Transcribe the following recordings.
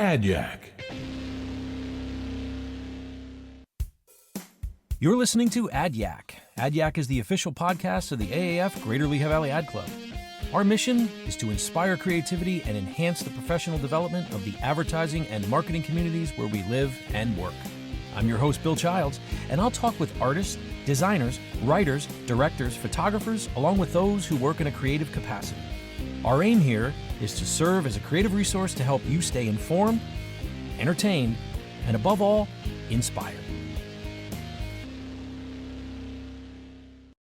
Yack. You're listening to Yack. Yack is the official podcast of the AAF Greater Lehigh Valley Ad Club. Our mission is to inspire creativity and enhance the professional development of the advertising and marketing communities where we live and work. I'm your host, Bill Childs, and I'll talk with artists, designers, writers, directors, photographers, along with those who work in a creative capacity. Our aim here is to serve as a creative resource to help you stay informed, entertained, and above all, inspired.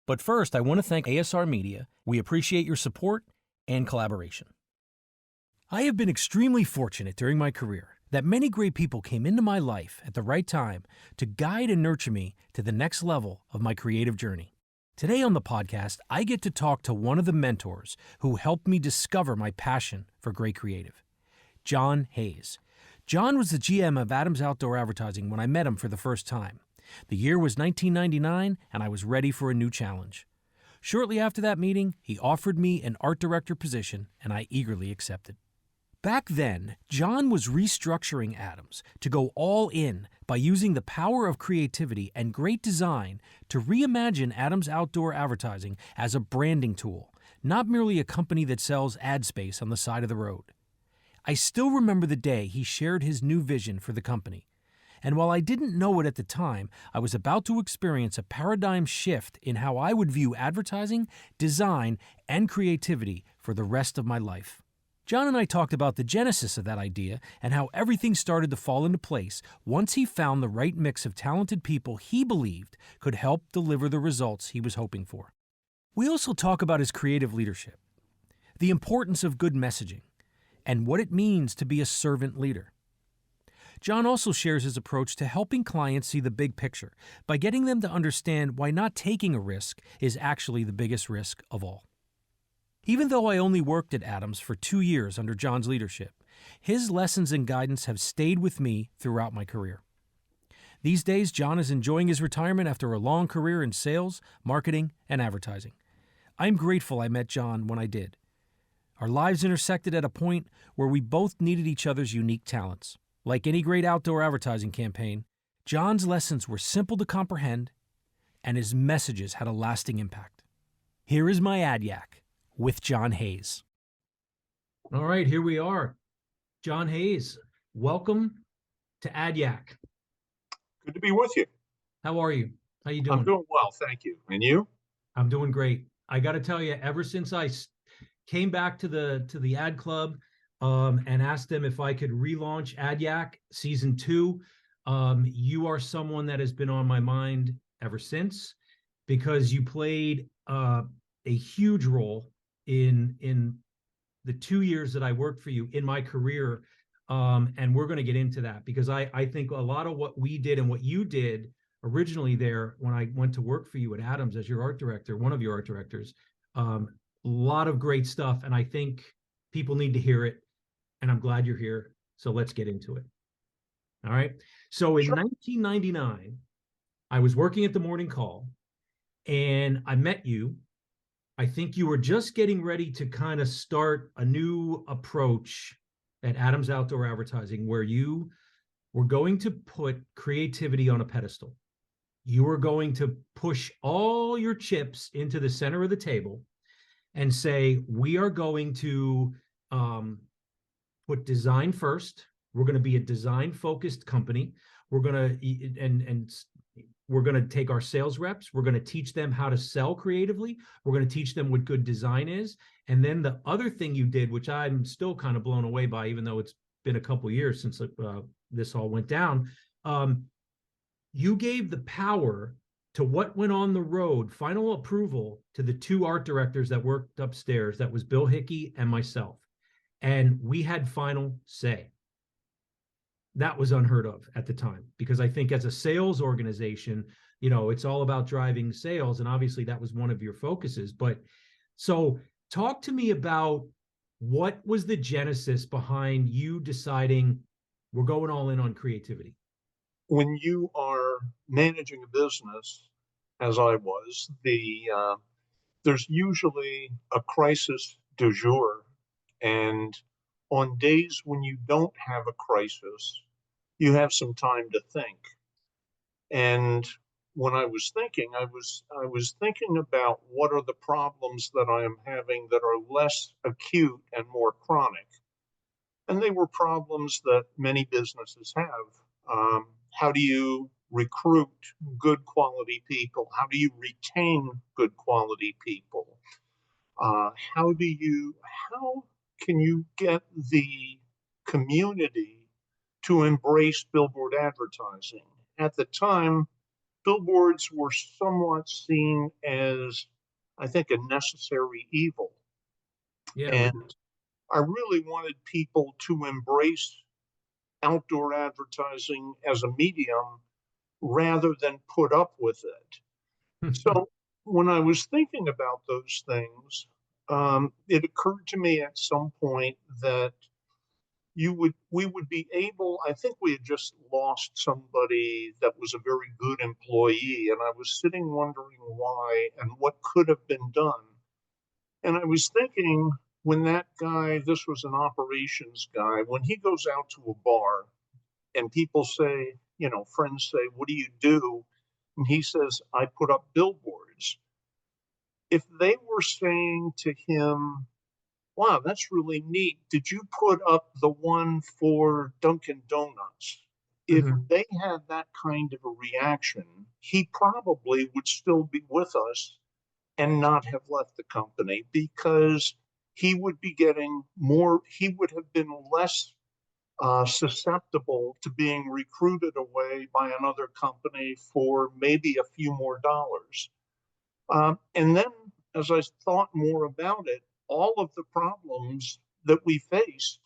But first, I want to thank ASR Media. We appreciate your support and collaboration. I have been extremely fortunate during my career that many great people came into my life at the right time to guide and nurture me to the next level of my creative journey. Today on the podcast, I get to talk to one of the mentors who helped me discover my passion for great creative, John Hayes. John was the GM of Adams Outdoor Advertising when I met him for the first time. The year was 1999, and I was ready for a new challenge. Shortly after that meeting, he offered me an art director position, and I eagerly accepted. Back then, John was restructuring Adams to go all in by using the power of creativity and great design to reimagine Adams Outdoor Advertising as a branding tool, not merely a company that sells ad space on the side of the road. I still remember the day he shared his new vision for the company. And while I didn't know it at the time, I was about to experience a paradigm shift in how I would view advertising, design, and creativity for the rest of my life. John and I talked about the genesis of that idea and how everything started to fall into place once he found the right mix of talented people he believed could help deliver the results he was hoping for. We also talk about his creative leadership, the importance of good messaging, and what it means to be a servant leader. John also shares his approach to helping clients see the big picture by getting them to understand why not taking a risk is actually the biggest risk of all. Even though I only worked at Adams for 2 years under John's leadership, his lessons and guidance have stayed with me throughout my career. These days, John is enjoying his retirement after a long career in sales, marketing, and advertising. I'm grateful I met John when I did. Our lives intersected at a point where we both needed each other's unique talents. Like any great outdoor advertising campaign, John's lessons were simple to comprehend, and his messages had a lasting impact. Here is my Yack with John Hayes. All right, here we are. John Hayes, welcome to Yack. Good to be with you. How are you? How you doing? I'm doing well, thank you. And you? I'm doing great. I got to tell you, ever since I came back to the ad club and asked them if I could relaunch Yack Season 2, you are someone that has been on my mind ever since because you played a huge role in the 2 years that I worked for you in my career. And we're going to get into that because I think a lot of what we did and what you did originally there when I went to work for you at Adams as your art director, one of your art directors, a lot of great stuff. And I think people need to hear it. And I'm glad you're here. So let's get into it. All right. So in 1999, I was working at the Morning Call and I met you. I think you were just getting ready to kind of start a new approach at Adams Outdoor Advertising where you were going to put creativity on a pedestal. You were going to push all your chips into the center of the table and say, we are going to put design first. We're going to be a design-focused company. We're going to and we're going to take our sales reps. We're going to teach them how to sell creatively. We're going to teach them what good design is. And then the other thing you did, which I'm still kind of blown away by, even though it's been a couple of years since this all went down, you gave the power to what went on the road, final approval to the 2 art directors that worked upstairs. That was Bill Hickey and myself. And we had final say. That was unheard of at the time, because I think as a sales organization, you know, it's all about driving sales. And obviously that was one of your focuses. But so talk to me about what was the genesis behind you deciding we're going all in on creativity? When you are managing a business, as I was, there's usually a crisis du jour, and on days when you don't have a crisis, you have some time to think. And when I was thinking, I was thinking about what are the problems that I am having that are less acute and more chronic. And they were problems that many businesses have. How do you recruit good quality people? How do you retain good quality people? How do you how can you get the community to embrace billboard advertising? At the time, billboards were somewhat seen as, I think, a necessary evil. Yeah, And I really wanted people to embrace outdoor advertising as a medium rather than put up with it. So when I was thinking about those things, it occurred to me at some point that we would be able, I think we had just lost somebody that was a very good employee, and I was sitting wondering why and what could have been done. And I was thinking, when that guy, this was an operations guy, when he goes out to a bar and people say, friends say, "What do you do?" And he says, "I put up billboards." If they were saying to him, "Wow, that's really neat. Did you put up the one for Dunkin' Donuts?" If Mhm. they had that kind of a reaction, he probably would still be with us and not have left the company, because he would be getting more, he would have been less susceptible to being recruited away by another company for maybe a few more dollars. And then, as I thought more about it, all of the problems that we faced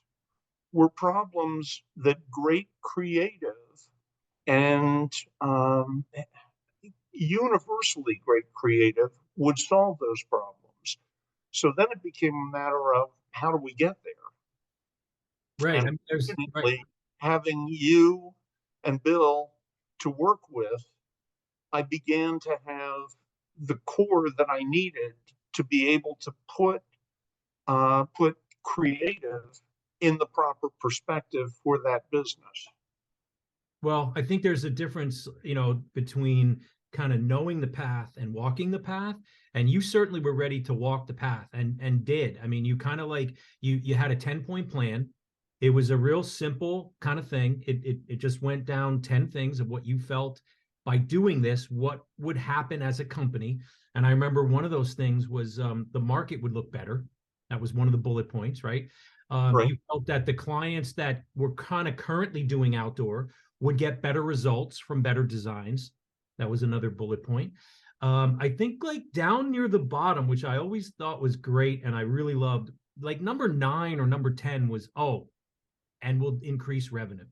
were problems that great creative and universally great creative would solve those problems. So then it became a matter of, how do we get there? Right, And I mean, there's right. fortunately, having you and Bill to work with, I began to have the core that I needed to be able to put creative in the proper perspective for that business. Well, I think there's a difference, between kind of knowing the path and walking the path. And you certainly were ready to walk the path and did. I mean, you kind of like you had a 10-point plan. It was a real simple kind of thing. It just went down 10 things of what you felt by doing this, what would happen as a company. And I remember one of those things was the market would look better. That was one of the bullet points, right? Right. You felt that the clients that were kind of currently doing outdoor would get better results from better designs. That was another bullet point. I think like down near the bottom, which I always thought was great and I really loved, like number 9 or number 10 was, oh, and will increase revenue.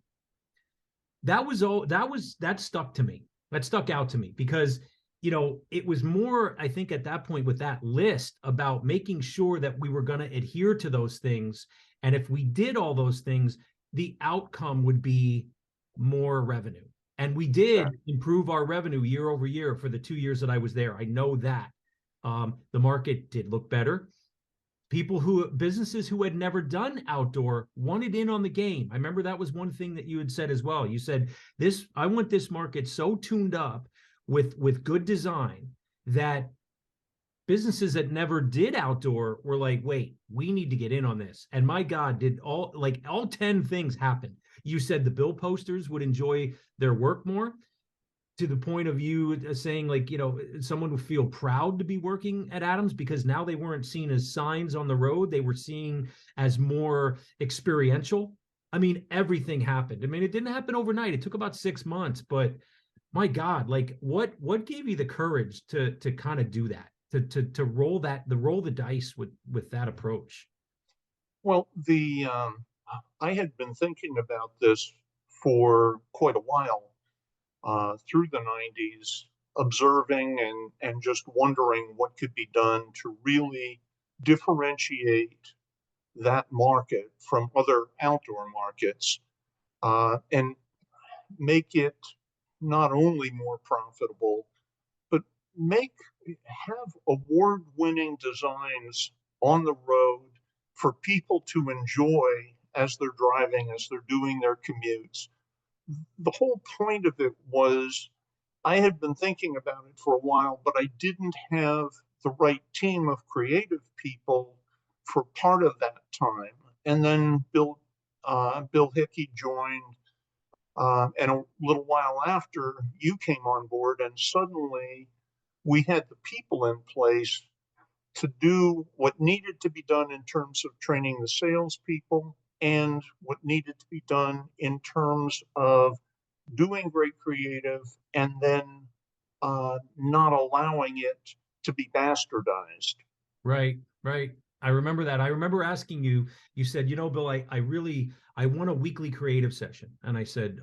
That stuck to me. That stuck out to me because it was more, I think, at that point with that list about making sure that we were going to adhere to those things. And if we did all those things, the outcome would be more revenue. And we did improve our revenue year over year for the 2 years that I was there. I know that. The market did look better. Businesses who had never done outdoor wanted in on the game. I remember that was one thing that you had said as well. You said, I want this market so tuned up with good design that businesses that never did outdoor were like, wait, we need to get in on this. And my God, did all 10 things happen. You said the bill posters would enjoy their work more, to the point of you saying, like, someone would feel proud to be working at Adams because now they weren't seen as signs on the road. They were seen as more experiential. I mean, everything happened. I mean, it didn't happen overnight. It took about 6 months, but my God, like what gave you the courage to kind of do that, to roll the dice with that approach? Well, the I had been thinking about this for quite a while, through the 90s, observing and just wondering what could be done to really differentiate that market from other outdoor markets, and make it not only more profitable, but make have award-winning designs on the road for people to enjoy as they're driving, as they're doing their commutes. The whole point of it was I had been thinking about it for a while, but I didn't have the right team of creative people for part of that time. And then Bill Hickey joined, and a little while after you came on board, and suddenly we had the people in place to do what needed to be done in terms of training the salespeople and what needed to be done in terms of doing great creative and then not allowing it to be bastardized. Right, right. I remember that. I remember asking you, you said, Bill, I want a weekly creative session. And I said,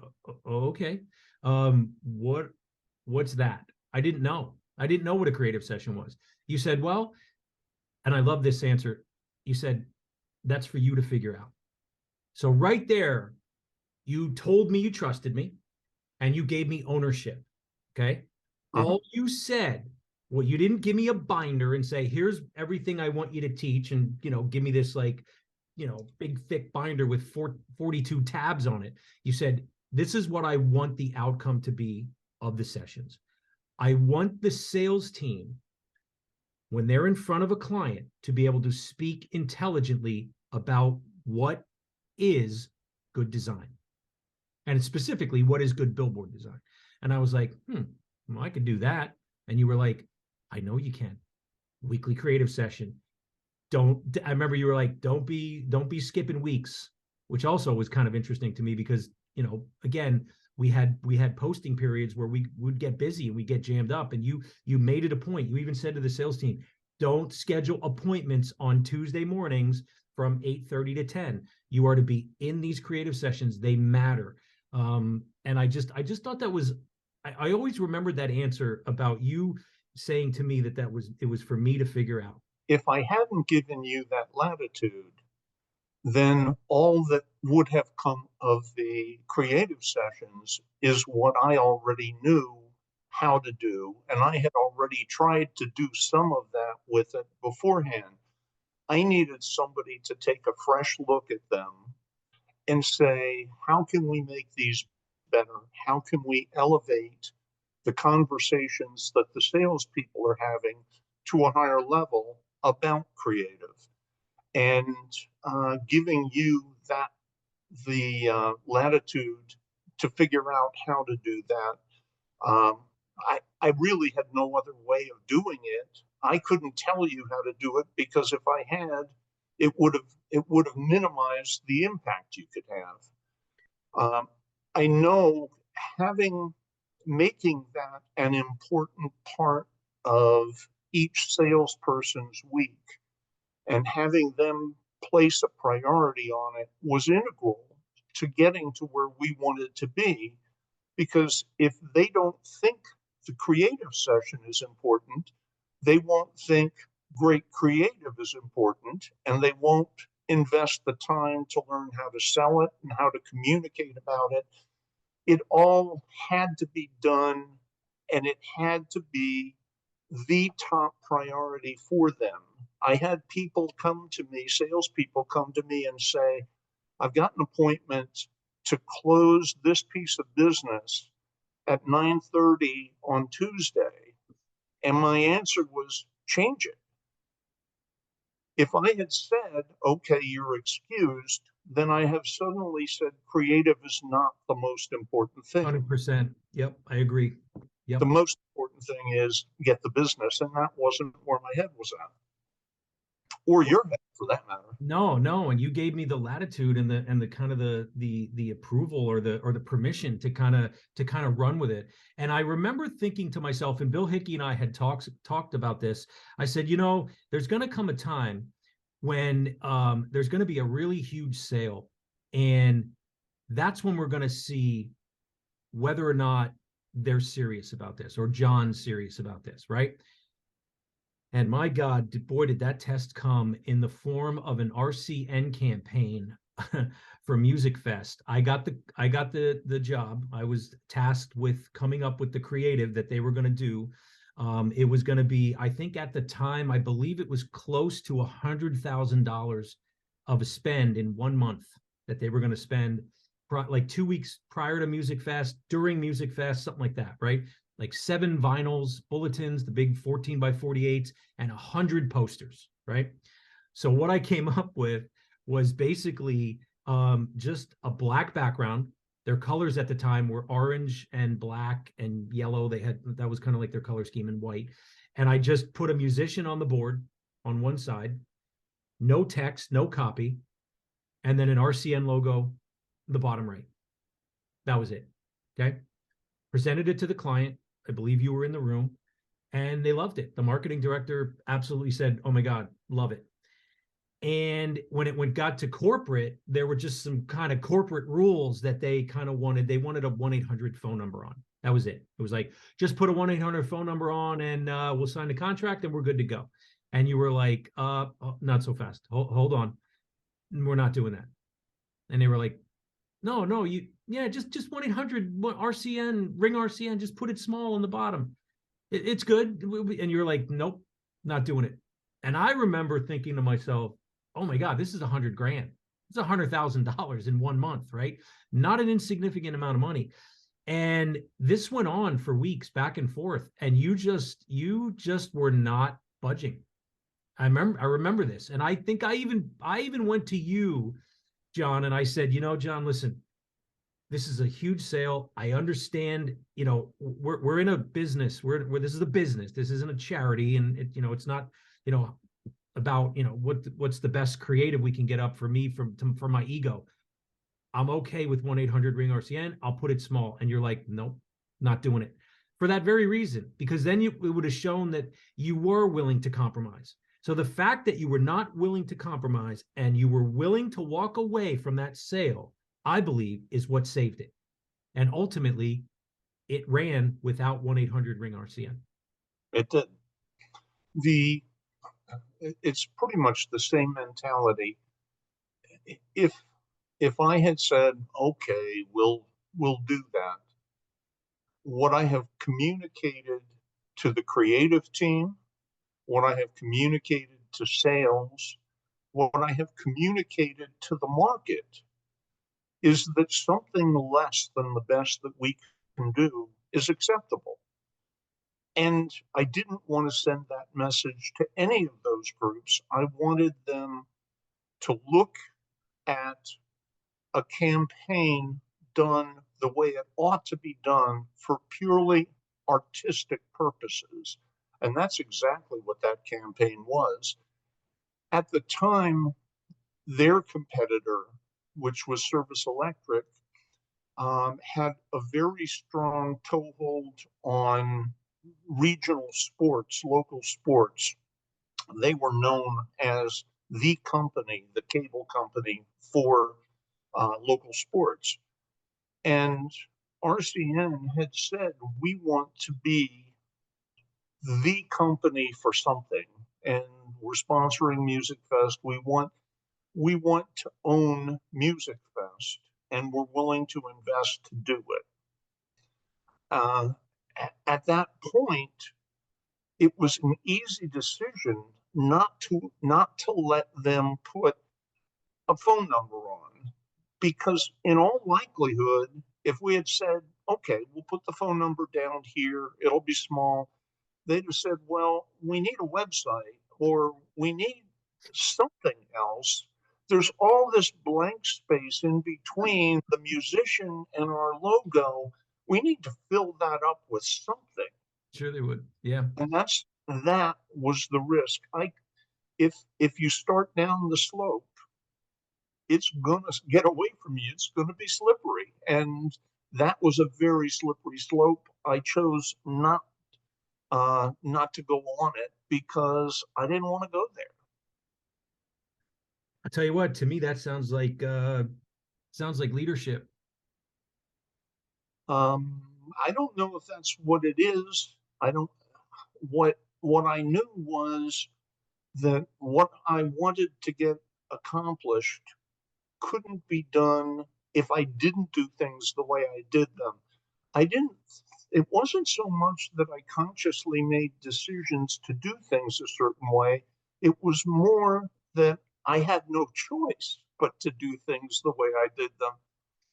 okay. What's that? I didn't know. I didn't know what a creative session was. You said, well, and I love this answer. You said, that's for you to figure out. So right there, you told me you trusted me and you gave me ownership. Okay. All you said, well, you didn't give me a binder and say, here's everything I want you to teach. And, give me this big thick binder with 42 tabs on it. You said, this is what I want the outcome to be of the sessions. I want the sales team, when they're in front of a client, to be able to speak intelligently about what is good design. And specifically, what is good billboard design? And I was like, well, I could do that. And you were like, I know you can. Weekly creative session. I remember you were like, don't be skipping weeks, which also was kind of interesting to me because, again, we had posting periods where we would get busy and we get jammed up. And you made it a point. You even said to the sales team, don't schedule appointments on Tuesday mornings from 8:30 to 10. You are to be in these creative sessions. They matter. And I just thought that was, I always remembered that answer about you saying to me that it was for me to figure out. If I hadn't given you that latitude, then all that would have come of the creative sessions is what I already knew how to do. And I had already tried to do some of that with it beforehand. I needed somebody to take a fresh look at them and say, how can we make these better? How can we elevate the conversations that the salespeople are having to a higher level about creative? And giving you the latitude to figure out how to do that. I really had no other way of doing it. I couldn't tell you how to do it because if I had, it would have minimized the impact you could have. I know making that an important part of each salesperson's week and having them place a priority on it was integral to getting to where we wanted to be. Because if they don't think the creative session is important, they won't think great creative is important, and they won't invest the time to learn how to sell it and how to communicate about it. It all had to be done, and it had to be the top priority for them. I had people come to me, salespeople come to me and say, I've got an appointment to close this piece of business at 9:30 on Tuesday. And my answer was, change it. If I had said, okay, you're excused, then I have suddenly said creative is not the most important thing. 100%. Yep, I agree. Yep. The most important thing is get the business, and that wasn't where my head was at, or your head for that matter. No, and you gave me the latitude and the kind of the approval or the permission to kind of run with it. And I remember thinking to myself, and Bill Hickey and I had talked about this. I said, there's going to come a time when there's going to be a really huge sale, and that's when we're going to see whether or not they're serious about this or John's serious about this, right? And my God, boy, did that test come in the form of an RCN campaign for Music Fest. I got the job. I was tasked with coming up with the creative that they were going to do. It was going to be, I think at the time, I believe it was close to $100,000 of a spend in 1 month. that they were going to spend like 2 weeks prior to Music Fest, during Music Fest, something like that, right? Like 7 vinyls, bulletins, the big 14 by 48s, and 100 posters, right? So what I came up with was basically just a black background. Their colors at the time were orange and black and yellow. They had, that was kind of like their color scheme, and white. And I just put a musician on the board on one side, no text, no copy, and then an RCN logo, the bottom right. That was it. Okay. Presented it to the client. I believe you were in the room, and they loved it. The marketing director absolutely said, "Oh my God, love it." And when it got to corporate, there were just some kind of corporate rules that they kind of wanted. They wanted a 1-800 phone number on. That was it. It was like, just put a 1-800 phone number on, and we'll sign the contract and we're good to go. And you were like, not so fast. Hold on. We're not doing that. And they were like, no, yeah, just 1-800 RCN, ring RCN, just put it small on the bottom. It's good. And you're like, nope, not doing it. And I remember thinking to myself, oh my God, this is $100,000. It's $100,000 in 1 month, right? Not an insignificant amount of money. And this went on for weeks, back and forth. And you just were not budging. I remember this. And I think I even went to you, John, and I said, John, listen, this is a huge sale. I understand, we're in a business where this is a business. This isn't a charity. And it's not, about, what's the best creative we can get up for me for my ego. I'm okay with 1-800 ring RCN. I'll put it small. And you're like, nope, not doing it, for that very reason, because then it would have shown that you were willing to compromise. So the fact that you were not willing to compromise and you were willing to walk away from that sale, I believe, is what saved it. And ultimately, it ran without 1-800 ring RCN. It did. It's pretty much the same mentality. If I had said, okay, we'll do that, what I have communicated to the creative team, what I have communicated to sales, what I have communicated to the market is that something less than the best that we can do is acceptable. And I didn't want to send that message to any of those groups. I wanted them to look at a campaign done the way it ought to be done for purely artistic purposes. And that's exactly what that campaign was. At the time, their competitor, which was Service Electric, had a very strong toehold on regional sports, local sports. They were known as the company, the cable company for local sports. And RCN had said, we want to be the company for something. And we're sponsoring Music Fest. We want to own Music Fest, and we're willing to invest to do it. At that point, it was an easy decision not to let them put a phone number on, because in all likelihood, if we had said, okay, we'll put the phone number down here, it'll be small, they'd have said, well, we need a website, or we need something else. There's all this blank space in between the musician and our logo. We need to fill that up with something. Sure they would. Yeah. And that was the risk. If you start down the slope, it's gonna get away from you. It's gonna be slippery. And that was a very slippery slope. I chose not to go on it because I didn't want to go there. I'll tell you what, to me, that sounds like leadership. I don't know if that's what it is. I don't. What I knew was that what I wanted to get accomplished couldn't be done if I didn't do things the way I did them. I didn't. It wasn't so much that I consciously made decisions to do things a certain way. It was more that I had no choice. but to do things the way I did them,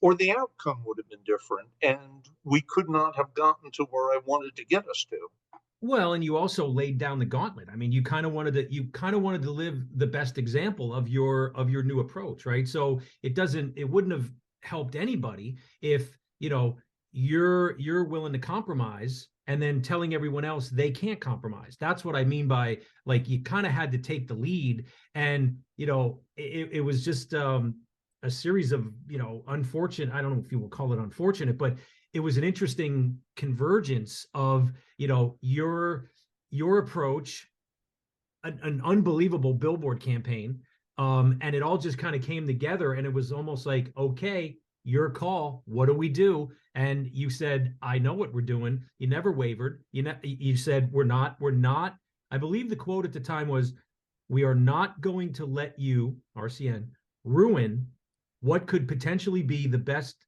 or the outcome would have been different, and we could not have gotten to where I wanted to get us to. Well, and you also laid down the gauntlet. I mean, you kind of wanted to live the best example of your new approach, right? So it wouldn't have helped anybody if, you're willing to compromise and then telling everyone else they can't compromise. That's what I mean by, like, you kind of had to take the lead. And, it was just a series of, unfortunate, I don't know if you will call it unfortunate, but it was an interesting convergence of, your approach, an unbelievable billboard campaign, and it all just kind of came together, and it was almost like, okay, your call, what do we do? And you said, I know what we're doing. You never wavered. You said, we're not. I believe the quote at the time was, we are not going to let you, RCN, ruin what could potentially be the best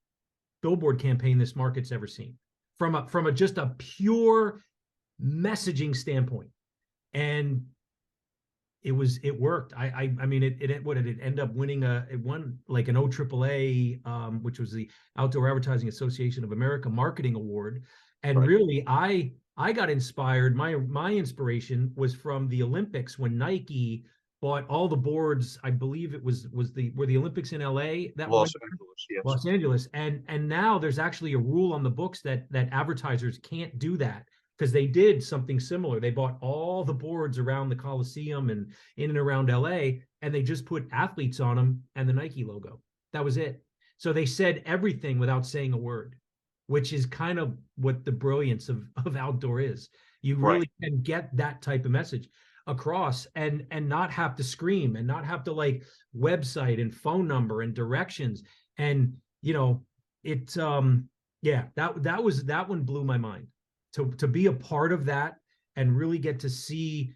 billboard campaign this market's ever seen, from a just a pure messaging standpoint. And it worked. I mean, what did it end up winning? It won like an OAAA, which was the Outdoor Advertising Association of America Marketing Award. And Right. really, I got inspired. My inspiration was from the Olympics, when Nike bought all the boards. I believe it was the Olympics in LA that one. Los Angeles, yes. Los Angeles, and now there's actually a rule on the books that advertisers can't do that, because they did something similar. They bought all the boards around the Coliseum and in and around LA, and they just put athletes on them and the Nike logo. That was it. So they said everything without saying a word, which is kind of what the brilliance of outdoor is. You Right. really can get that type of message across, and not have to scream, and not have to, like, website and phone number and directions. And it yeah, that one blew my mind, to be a part of that and really get to see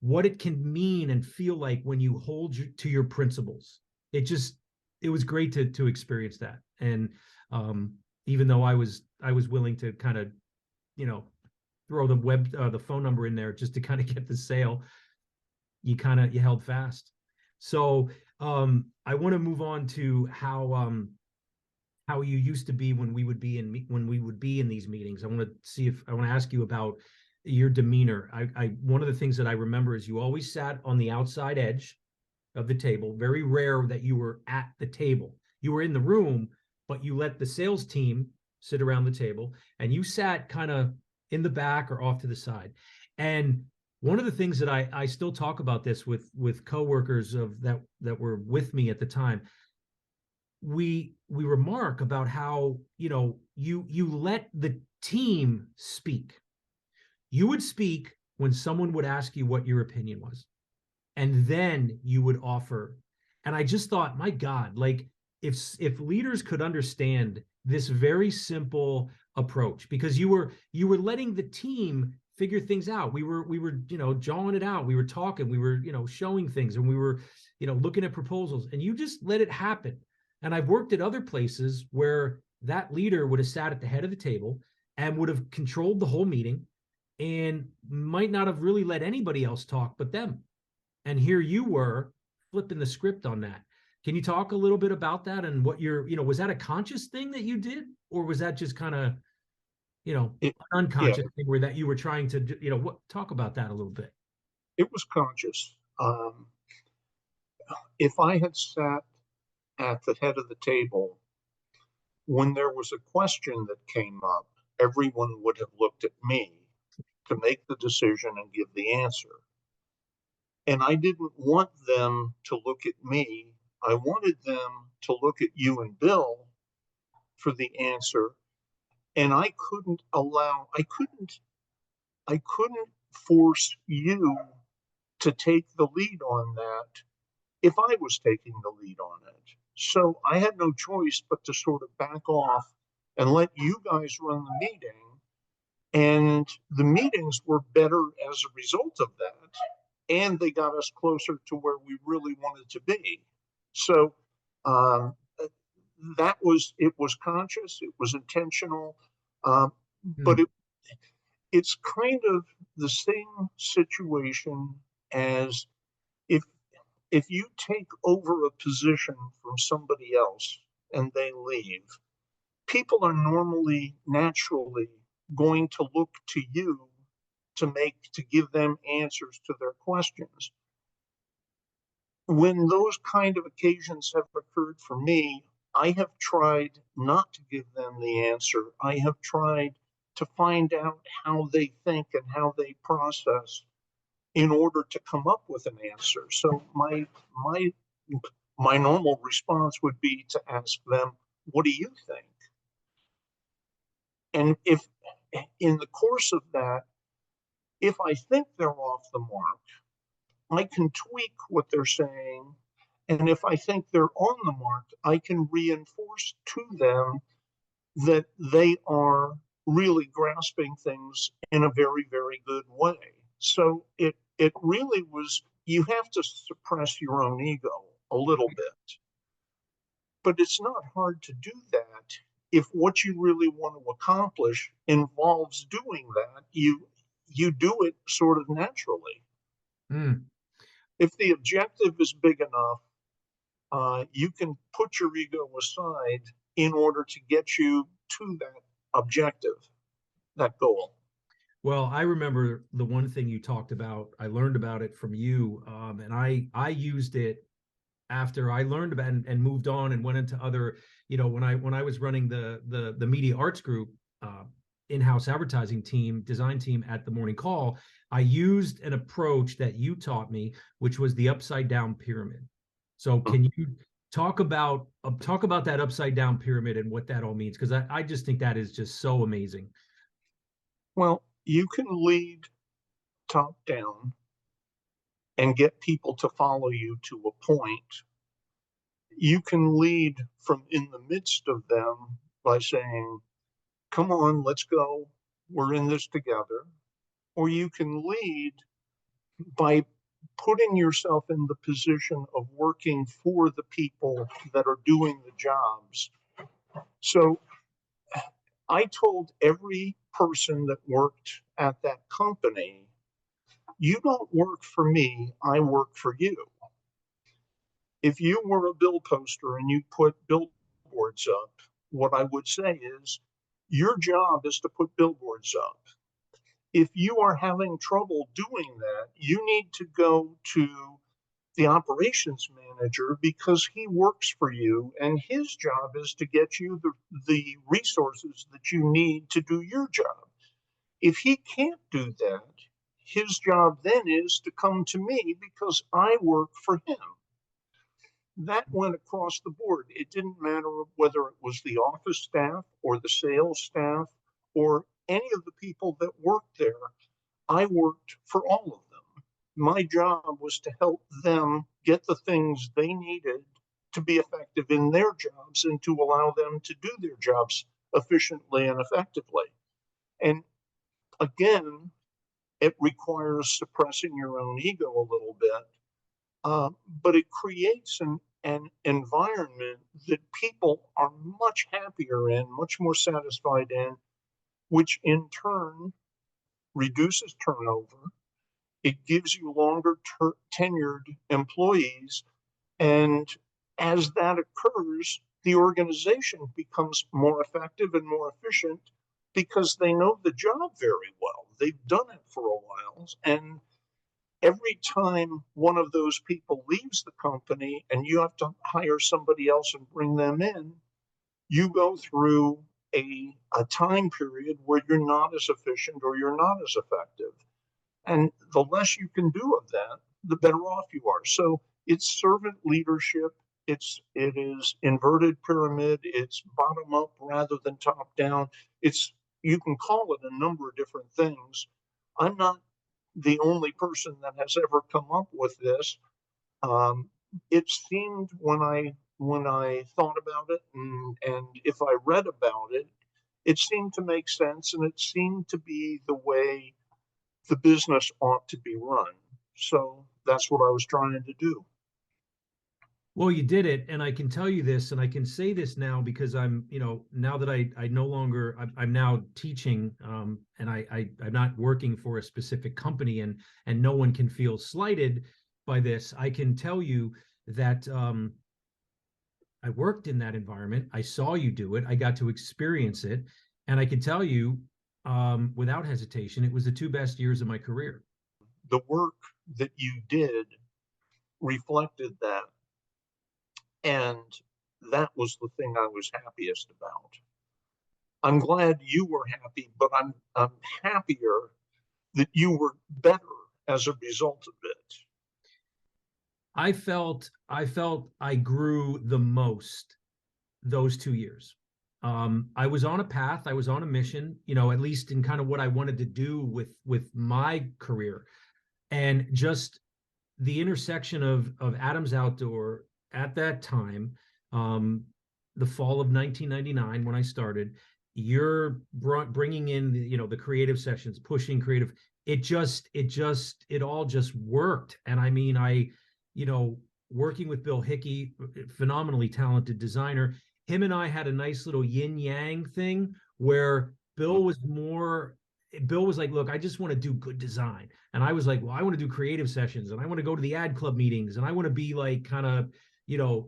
what it can mean and feel like when you hold to your principles. It was great to experience that. And even though I was willing to kind of, throw the phone number in there just to kind of get the sale, you held fast. So I want to move on to how you used to be when we would be in these meetings. I want to ask you about your demeanor. One of the things that I remember is you always sat on the outside edge of the table. Very rare that you were at the table. You were in the room, but you let the sales team sit around the table, and you sat kind of in the back or off to the side. And one of the things that I still talk about this with coworkers that were with me at the time, we remark about how, you let the team speak. You would speak when someone would ask you what your opinion was, and then you would offer. And I just thought, my God, like, if leaders could understand this very simple approach, because you were letting the team figure things out. We were jawing it out. We were talking. We were showing things, and we were looking at proposals, and you just let it happen. And I've worked at other places where that leader would have sat at the head of the table and would have controlled the whole meeting, and might not have really let anybody else talk but them. And here you were flipping the script on that. Can you talk a little bit about that, and what was that a conscious thing that you did, or was that just kind of, an It, yeah, unconscious thing where that you were trying to, talk about that a little bit? it was conscious. If I had sat at the head of the table, when there was a question that came up, everyone would have looked at me to make the decision and give the answer. And I didn't want them to look at me. I wanted them to look at you and Bill for the answer. And I couldn't force you to take the lead on that if I was taking the lead on it. So I had no choice but to sort of back off and let you guys run the meeting. And the meetings were better as a result of that. And they got us closer to where we really wanted to be. So um, it was conscious, it was intentional, um, but Hmm. it's kind of the same situation as if if you take over a position from somebody else and they leave, people are normally naturally going to look to you to give them answers to their questions. When those kind of occasions have occurred for me, I have tried not to give them the answer. I have tried to find out how they think and how they process in order to come up with an answer. So my my normal response would be to ask them, "What do you think?" And if in the course of that, if I think they're off the mark, I can tweak what they're saying. And if I think they're on the mark, I can reinforce to them that they are really grasping things in a very, very good way. So it really was, you have to suppress your own ego a little bit, but it's not hard to do that if what you really want to accomplish involves doing that. You do it sort of naturally. Mm. If the objective is big enough, you can put your ego aside in order to get you to that objective, that goal. Well, I remember the one thing you talked about. I learned about it from you, and I used it after I learned about it and moved on and went into other. When I was running the media arts group, in-house advertising team, design team at the Morning Call, I used an approach that you taught me, which was the upside down pyramid. So, can you talk about that upside down pyramid and what that all means? Because I just think that is just so amazing. Well, you can lead top down and get people to follow you to a point. You can lead from in the midst of them by saying, "Come on, let's go. We're in this together." Or you can lead by putting yourself in the position of working for the people that are doing the jobs. So I told every person that worked at that company, "You don't work for me, I work for you." If you were a bill poster and you put billboards up, what I would say is, your job is to put billboards up. If you are having trouble doing that, you need to go to the operations manager because he works for you and his job is to get you the resources that you need to do your job. If he can't do that, his job then is to come to me because I work for him. That went across the board. It didn't matter whether it was the office staff or the sales staff or any of the people that worked there. I worked for all of them. My job was to help them get the things they needed to be effective in their jobs and to allow them to do their jobs efficiently and effectively. And again, it requires suppressing your own ego a little bit, but it creates an environment that people are much happier in, much more satisfied in, which in turn reduces turnover. It gives you longer tenured employees. And as that occurs, the organization becomes more effective and more efficient because they know the job very well. They've done it for a while. And every time one of those people leaves the company and you have to hire somebody else and bring them in, you go through a time period where you're not as efficient or you're not as effective. And the less you can do of that, the better off you are. So it's servant leadership. It is inverted pyramid. It's bottom up rather than top down. It's, you can call it a number of different things. I'm not the only person that has ever come up with this. Um, it seemed when I thought about it and if I read about it, it seemed to make sense and it seemed to be the way the business ought to be run. So that's what I was trying to do. Well, you did it, and I can tell you this, and I can say this now because now that I no longer, I'm now teaching, and I'm not working for a specific company, and no one can feel slighted. by this, I can tell you that I worked in that environment. I saw you do it. I got to experience it. And I can tell you without hesitation, it was the two best years of my career. The work that you did reflected that. And that was the thing I was happiest about. I'm glad you were happy, but I'm happier that you were better as a result of it. I felt I grew the most those 2 years. I was on a path, I was on a mission, at least in kind of what I wanted to do with my career. And just the intersection of Adams Outdoor at that time, the fall of 1999 when I started, you're bringing in the creative sessions, pushing creative. It all just worked. And I mean, you know, working with Bill Hickey, phenomenally talented designer, him and I had a nice little yin yang thing where Bill was like, look, I just want to do good design. And I was like, well, I want to do creative sessions and I want to go to the ad club meetings and I want to be like kind of,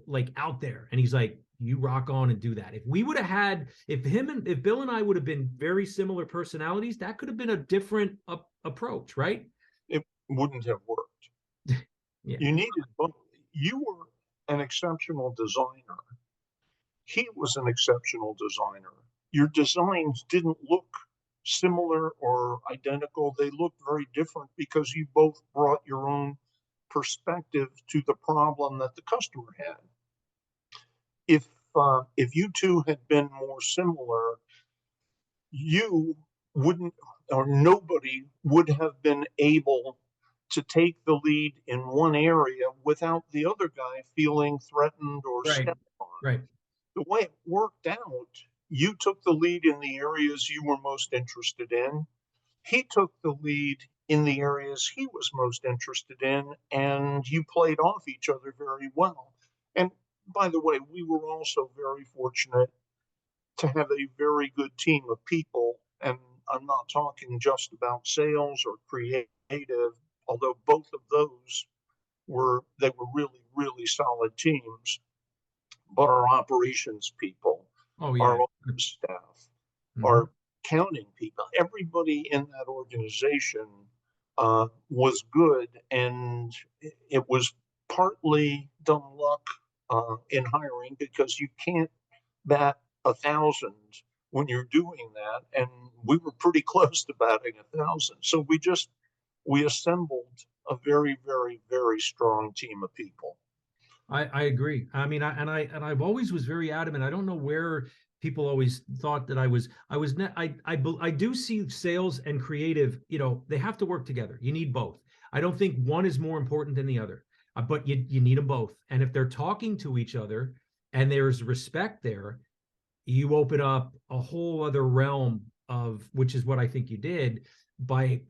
like out there. And he's like, you rock on and do that. If we would have had, if Bill and I would have been very similar personalities, that could have been a different approach, right? It wouldn't have worked. Yeah. You needed both. You were an exceptional designer. He was an exceptional designer. Your designs didn't look similar or identical. They looked very different because you both brought your own perspective to the problem that the customer had. If you two had been more similar, you wouldn't, or nobody would have been able to take the lead in one area without the other guy feeling threatened or Right. stepped on. Right. The way it worked out, you took the lead in the areas you were most interested in. He took the lead in the areas he was most interested in, and you played off each other very well. And by the way, we were also very fortunate to have a very good team of people. And I'm not talking just about sales or creative, although both of those they were really, really solid teams. But our operations people, Oh yeah. our office staff, Mhm. our accounting people, everybody in that organization was good, and it was partly dumb luck in hiring because you can't bat 1,000 when you're doing that, and we were pretty close to batting 1,000. So we assembled a very, very, very strong team of people. I agree. I mean, I've always was very adamant. I don't know where people always thought that I do see sales and creative, they have to work together. You need both. I don't think one is more important than the other, but you need them both. And if they're talking to each other and there's respect there, you open up a whole other realm of, which is what I think you did by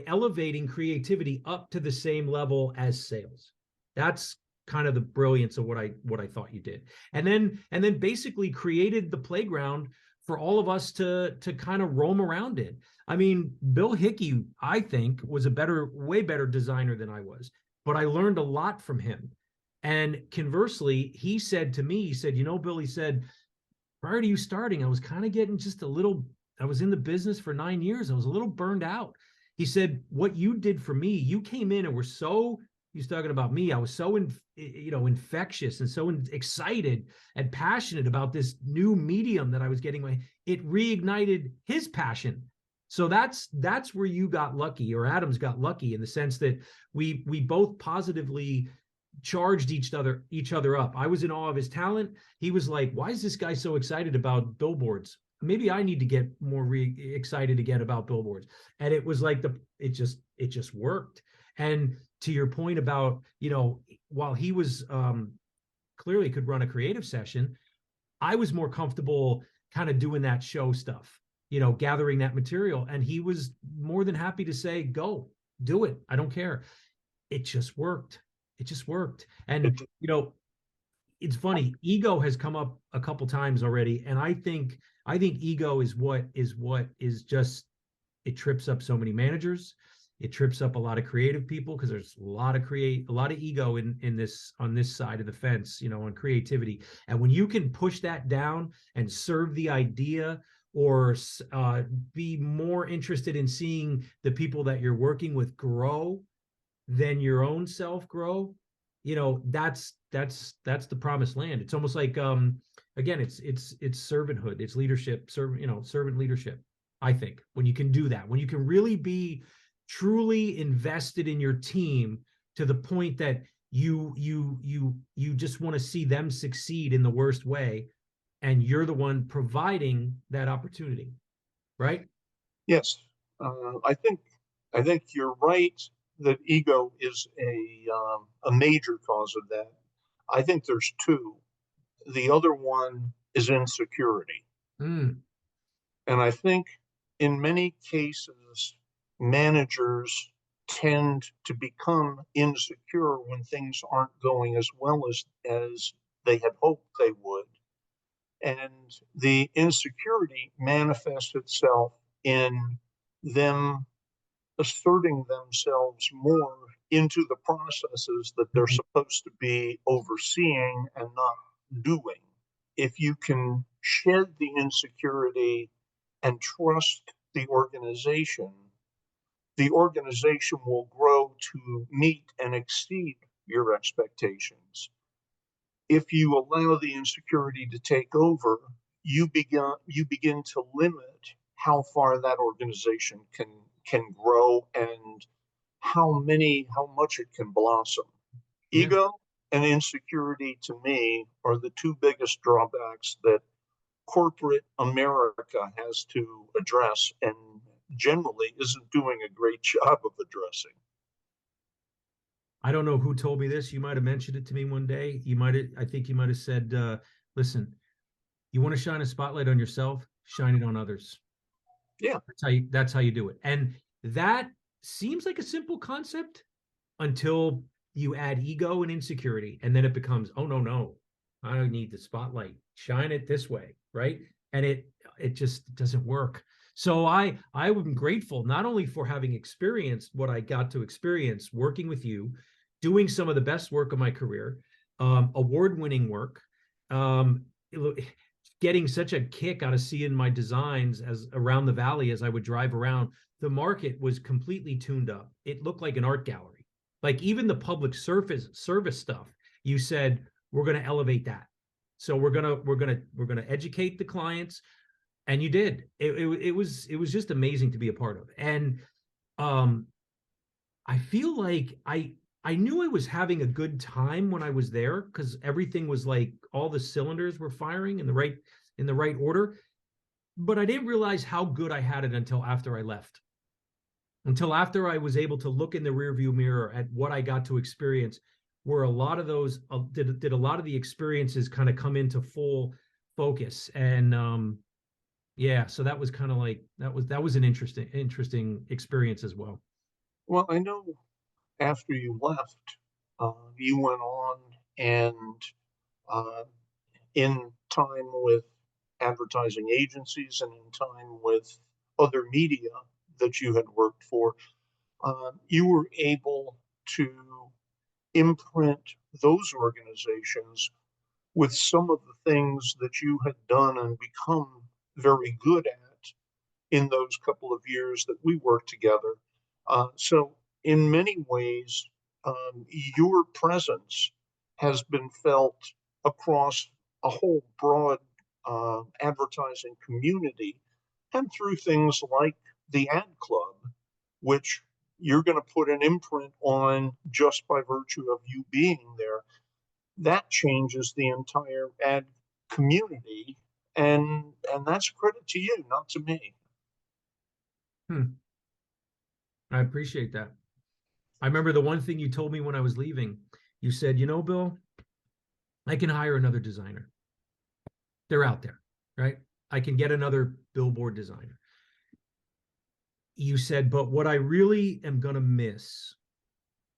elevating creativity up to the same level as sales. That's kind of the brilliance of what I thought you did. And then basically created the playground for all of us to kind of roam around in. I mean, Bill Hickey, I think, was way better designer than I was, but I learned a lot from him. And conversely, he said to me, Bill, he said, prior to you starting, I was kind of getting I was in the business for 9 years. I was a little burned out. He said, what you did for me, you came in and were so, he's talking about me. I was so, infectious and so excited and passionate about this new medium that I was getting. It reignited his passion. So that's where you got lucky, or Adams got lucky, in the sense that we both positively charged each other up. I was in awe of his talent. He was like, why is this guy so excited about billboards? Maybe I need to get more excited again about billboards. And it was like it just worked. And to your point about, while he was clearly could run a creative session, I was more comfortable kind of doing that show stuff, gathering that material. And he was more than happy to say, go do it. I don't care. It just worked. And, it's funny. Ego has come up a couple times already. And I think ego is what is just, it trips up so many managers. It trips up a lot of creative people because there's a lot of ego in this, on this side of the fence, on creativity. And when you can push that down and serve the idea, or be more interested in seeing the people that you're working with grow than your own self grow, that's the promised land. It's almost like, again, it's servanthood, it's leadership, servant leadership. I think when you can do that, when you can really be truly invested in your team to the point that you just want to see them succeed in the worst way, and you're the one providing that opportunity, right? Yes, I think you're right that ego is a major cause of that. I think there's two. The other one is insecurity. Mm. And I think in many cases, managers tend to become insecure when things aren't going as well as they had hoped they would. And the insecurity manifests itself in them asserting themselves more into the processes that they're Mhm. supposed to be overseeing and not doing. If you can shed the insecurity and trust the organization will grow to meet and exceed your expectations. If you allow the insecurity to take over, you begin to limit how far that organization can grow and how much it can blossom. Yeah. Ego and insecurity to me are the two biggest drawbacks that corporate America has to address and generally isn't doing a great job of addressing. I don't know who told me this. You might have mentioned it to me one day. I think you might have said, listen, you want to shine a spotlight on yourself, shine it on others. Yeah. That's how you do it. And that seems like a simple concept until you add ego and insecurity. And then it becomes, oh no, I need the spotlight. Shine it this way, right? And it just doesn't work. So I'm grateful not only for having experienced what I got to experience working with you, doing some of the best work of my career, award-winning work, um, getting such a kick out of seeing my designs as around the valley as I would drive around. The market was completely tuned up. It looked like an art gallery. Like even the public service stuff, you said we're going to elevate that. So we're gonna educate the clients, and you did. It was just amazing to be a part of. And um, I feel like I knew I was having a good time when I was there because everything was like all the cylinders were firing in the right order. But I didn't realize how good I had it until after I left. Until after I was able to look in the rearview mirror at what I got to experience, where a lot of those did a lot of the experiences kind of come into full focus. And yeah, so that was kind of like that was an interesting experience as well. Well, I know after you left, you went on and uh, in time with advertising agencies and in time with other media that you had worked for, you were able to imprint those organizations with some of the things that you had done and become very good at in those couple of years that we worked together. So, in many ways, your presence has been felt across a whole broad advertising community and through things like the ad club, which you're going to put an imprint on just by virtue of you being there. That changes the entire ad community, and that's credit to you, not to me. Hmm. I appreciate that. I remember the one thing you told me when I was leaving. You said, Bill, I can hire another designer. They're out there, right? I can get another billboard designer. You said, but what I really am going to miss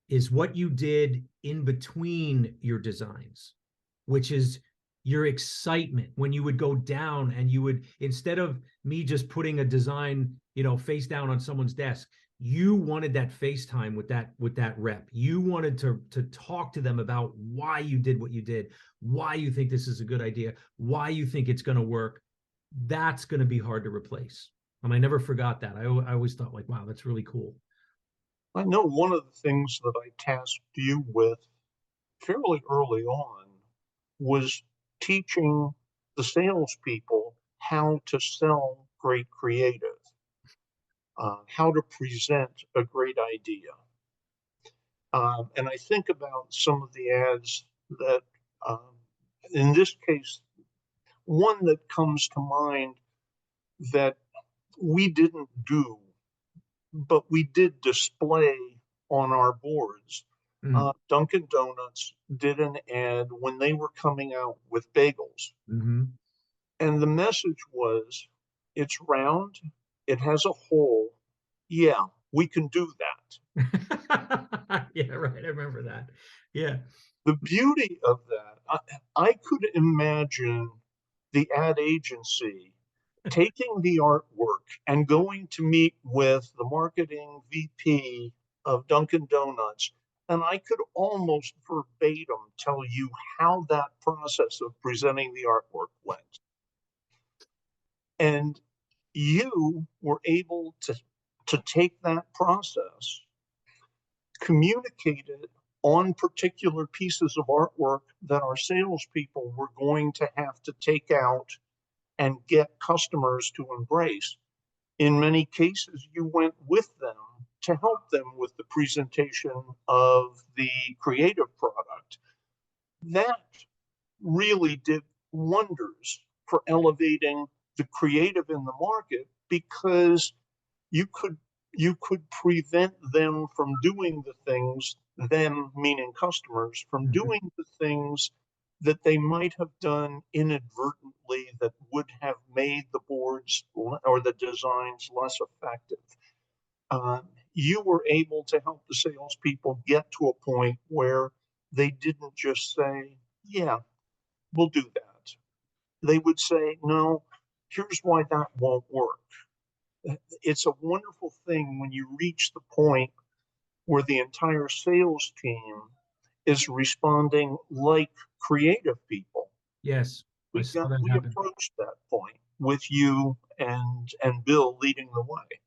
is what you did in between your designs, which is your excitement when you would go down and you would, instead of me just putting a design, face down on someone's desk, you wanted that FaceTime with that rep. You wanted to talk to them about why you did what you did, why you think this is a good idea, why you think it's going to work. That's going to be hard to replace. I never forgot that. I always thought like, wow, that's really cool. I know one of the things that I tasked you with fairly early on was teaching the salespeople how to sell great creative, how to present a great idea. And I think about some of the ads that, um, in this case, one that comes to mind that we didn't do, but we did display on our boards. Mm. Dunkin' Donuts did an ad when they were coming out with bagels. Mm-hmm. And the message was, it's round, it has a hole. Yeah, we can do that. Yeah, right. I remember that. Yeah. The beauty of that, I could imagine the ad agency taking the artwork and going to meet with the marketing VP of Dunkin' Donuts. And I could almost verbatim tell you how that process of presenting the artwork went. And you were able to take that process, communicate it on particular pieces of artwork that our salespeople were going to have to take out and get customers to embrace. In many cases, you went with them to help them with the presentation of the creative product. That really did wonders for elevating the creative in the market because you could you could prevent them from doing the things, them meaning customers, from Mhm. doing the things that they might have done inadvertently that would have made the boards or the designs less effective. You were able to help the salespeople get to a point where they didn't just say, yeah, we'll do that. They would say, no, here's why that won't work. It's a wonderful thing when you reach the point where the entire sales team is responding like creative people. Yes, I saw that We happen. approached that point with you and Bill leading the way.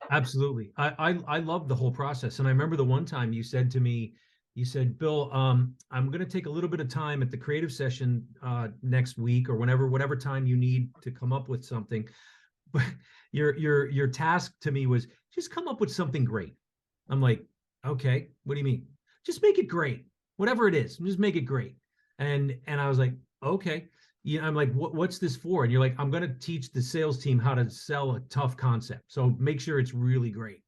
Absolutely. I love the whole process. And I remember the one time you said to me, you said, Bill, I'm going to take a little bit of time at the creative session next week or whatever time you need to come up with something. But your task to me was just come up with something great. I'm like, okay, what do you mean? Just make it great. Whatever it is, just make it great. And I was like, okay. Yeah, I'm like, what's this for? And you're like, I'm going to teach the sales team how to sell a tough concept. So make sure it's really great.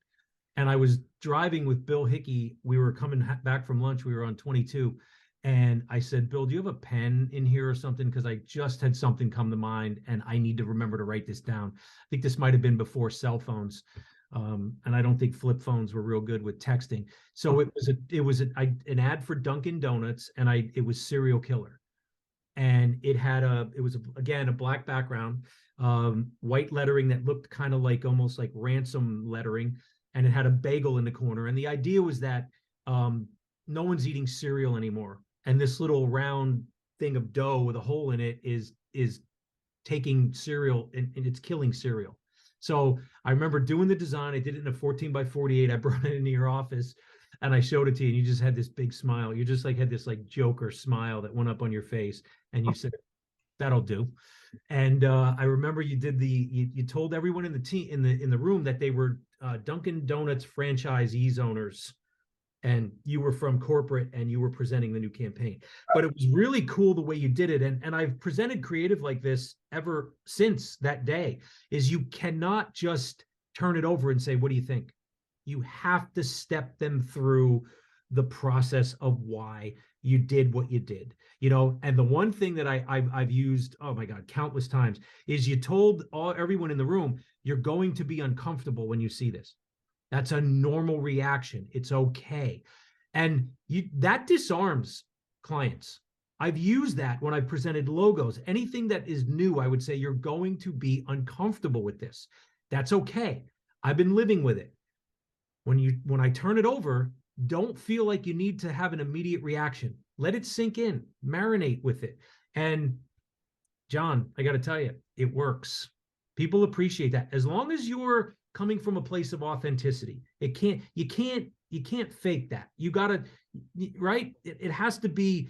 And I was driving with Bill Hickey. We were coming back from lunch. We were on 22. And I said, Bill, do you have a pen in here or something? Because I just had something come to mind and I need to remember to write this down. I think this might have been before cell phones. And I don't think flip phones were real good with texting. So an ad for Dunkin' Donuts, and it was serial killer, and it was again a black background, white lettering that looked kind of like almost like ransom lettering, and it had a bagel in the corner. And the idea was that no one's eating cereal anymore, and this little round thing of dough with a hole in it is taking cereal and it's killing cereal. So I remember doing the design. I did it in a 14 by 48. I brought it into your office and I showed it to you, and you just had this big smile. You just like had this like Joker smile that went up on your face, and you said, "That'll do." And I remember you told everyone in the team in the room that they were Dunkin' Donuts franchisees owners, and you were from corporate and you were presenting the new campaign. But it was really cool the way you did it. And I've presented creative like this ever since that day. Is you cannot just turn it over and say, what do you think? You have to step them through the process of why you did what you did. And the one thing that I've used, oh my God, countless times, is you told everyone in the room, you're going to be uncomfortable when you see this. That's a normal reaction. It's okay. And that disarms clients. I've used that when I've presented logos. Anything that is new, I would say you're going to be uncomfortable with this. That's okay. I've been living with it. When I turn it over, don't feel like you need to have an immediate reaction. Let it sink in, marinate with it. And John, I got to tell you, it works. People appreciate that. As long as you're coming from a place of authenticity, you can't fake that. You got to, right? It has to be,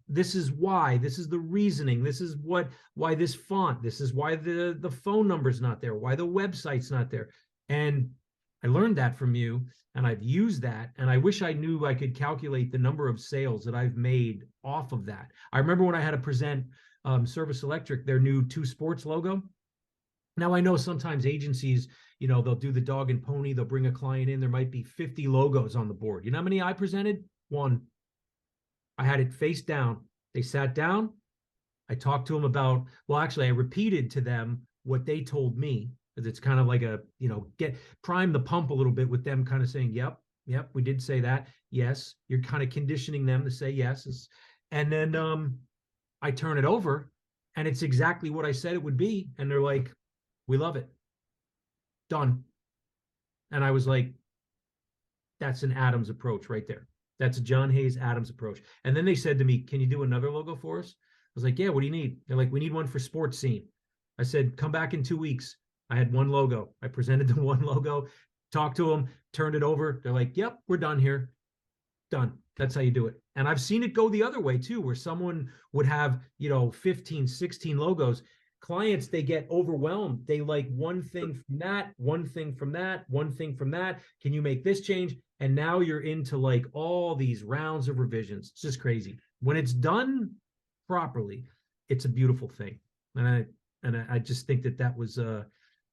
this is why, this is the reasoning, this is why this font, this is why the phone number's not there, why the website's not there. And I learned that from you, and I've used that. And I wish I knew I could calculate the number of sales that I've made off of that. I remember when I had to present Service Electric, their new 2 Sports logo. Now I know sometimes agencies, they'll do the dog and pony, they'll bring a client in, there might be 50 logos on the board. You know how many I presented? 1. I had it face down. They sat down. I talked to them about, well, actually, I repeated to them what they told me, because it's kind of like a, get prime the pump a little bit with them kind of saying, yep, we did say that. Yes. You're kind of conditioning them to say yes. And then I turn it over, and it's exactly what I said it would be. And they're like, we love it. Done. And I was like, that's an Adams approach right there. That's a John Hayes Adams approach. And then they said to me, can you do another logo for us? I was like, yeah, what do you need? They're like, we need one for Sports Scene. I said, come back in 2 weeks. I had 1 logo. I presented the 1 logo, talked to them, turned it over. They're like, yep, we're done here. Done. That's how you do it. And I've seen it go the other way too, where someone would have, 15, 16 logos. Clients, they get overwhelmed. They like one thing from that, one thing from that, one thing from that. Can you make this change? And now you're into like all these rounds of revisions. It's just crazy. When it's done properly, it's a beautiful thing. And I just think that was the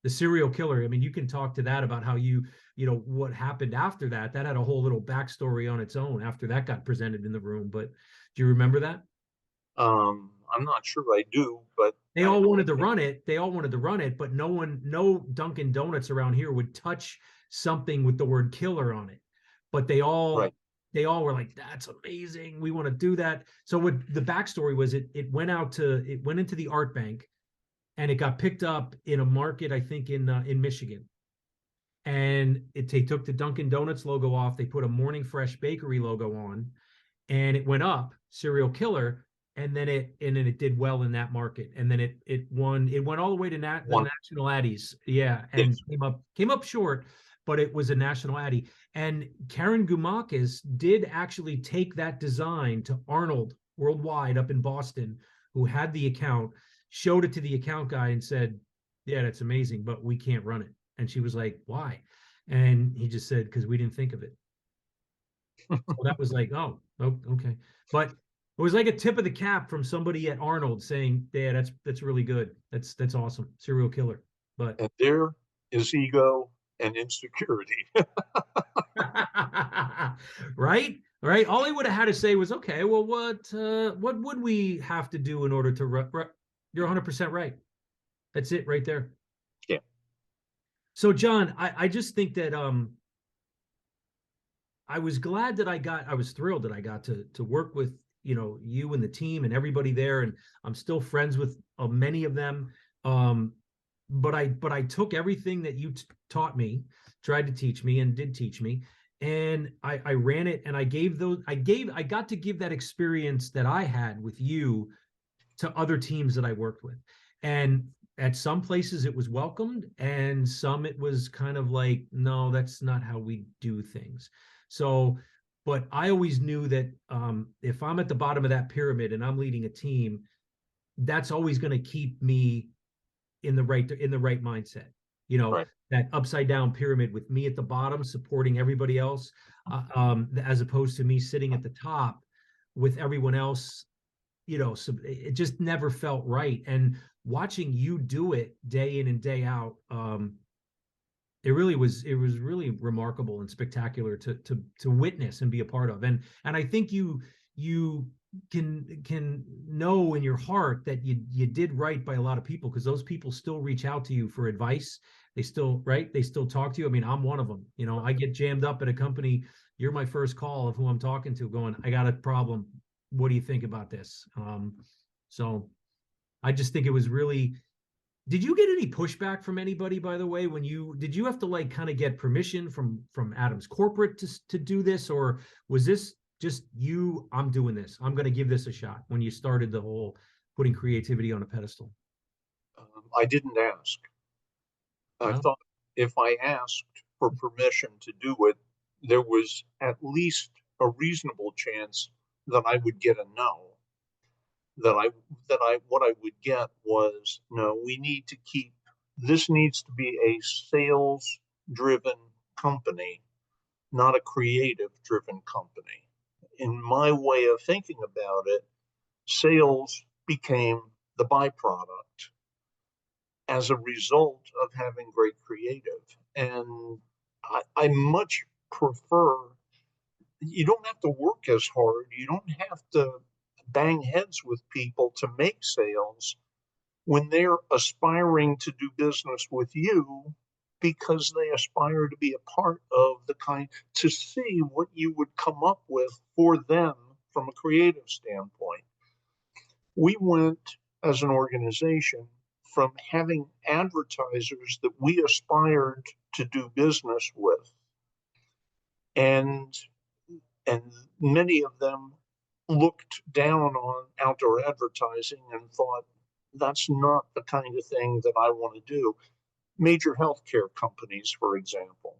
serial killer. I mean, you can talk to that about how what happened after that. That had a whole little backstory on its own after that got presented in the room. But do you remember that? I'm not sure I do, but they all wanted to run it. They all wanted to run it, but no Dunkin' Donuts around here would touch something with the word killer on it. But they all were like, that's amazing. We want to do that. So what the backstory was, it went into the art bank, and it got picked up in a market, I think in Michigan. And they took the Dunkin' Donuts logo off. They put a Morning Fresh Bakery logo on, and it went up, serial killer. And then it did well in that market. And then it went all the way to the national Addies. Yeah. And came up short, but it was a national Addie. And Karen Gumakis did actually take that design to Arnold Worldwide up in Boston, who had the account, showed it to the account guy and said, yeah, that's amazing, but we can't run it. And she was like, why? And he just said, because we didn't think of it. So that was like, oh, okay. But it was like a tip of the cap from somebody at Arnold saying, yeah, that's really good. That's awesome. Serial killer. But and there is ego and insecurity. Right? All he would have had to say was, okay, well, what would we have to do in order to you're 100% right. That's it right there. Yeah. So John, I just think that I was glad that I was thrilled that I got to work with you and the team and everybody there, and I'm still friends with many of them. But I took everything that you taught me, tried to teach me, and did teach me, and I ran it, and I got to give that experience that I had with you to other teams that I worked with. And at some places it was welcomed, and some it was kind of like, no, that's not how we do things. So, but I always knew that if I'm at the bottom of that pyramid and I'm leading a team, that's always going to keep me in the right mindset. Right. That upside down pyramid with me at the bottom supporting everybody else, as opposed to me sitting at the top with everyone else. So it just never felt right. And watching you do it day in and day out, it was really remarkable and spectacular to witness and be a part of. And I think you can know in your heart that you did right by a lot of people, because those people still reach out to you for advice. They still talk to you. I mean, I'm one of them. I get jammed up at a company. You're my first call of who I'm talking to, going, I got a problem. What do you think about this? So I just think it was really Did you get any pushback from anybody, by the way, when did you have to like kind of get permission from Adams corporate to do this, or was this just you, I'm doing this, I'm going to give this a shot, when you started the whole putting creativity on a pedestal? I didn't ask. I No. thought if I asked for permission to do it, there was at least a reasonable chance that I would get a no. What I would get was, no, we need to keep, this needs to be a sales driven company, not a creative driven company. In my way of thinking about it, sales became the byproduct as a result of having great creative. And I much prefer, you don't have to work as hard. You don't have to bang heads with people to make sales when they're aspiring to do business with you because they aspire to be a part of the kind, to see what you would come up with for them from a creative standpoint. We went as an organization from having advertisers that we aspired to do business with, and and many of them looked down on outdoor advertising and thought that's not the kind of thing that I want to do. Major healthcare companies, for example.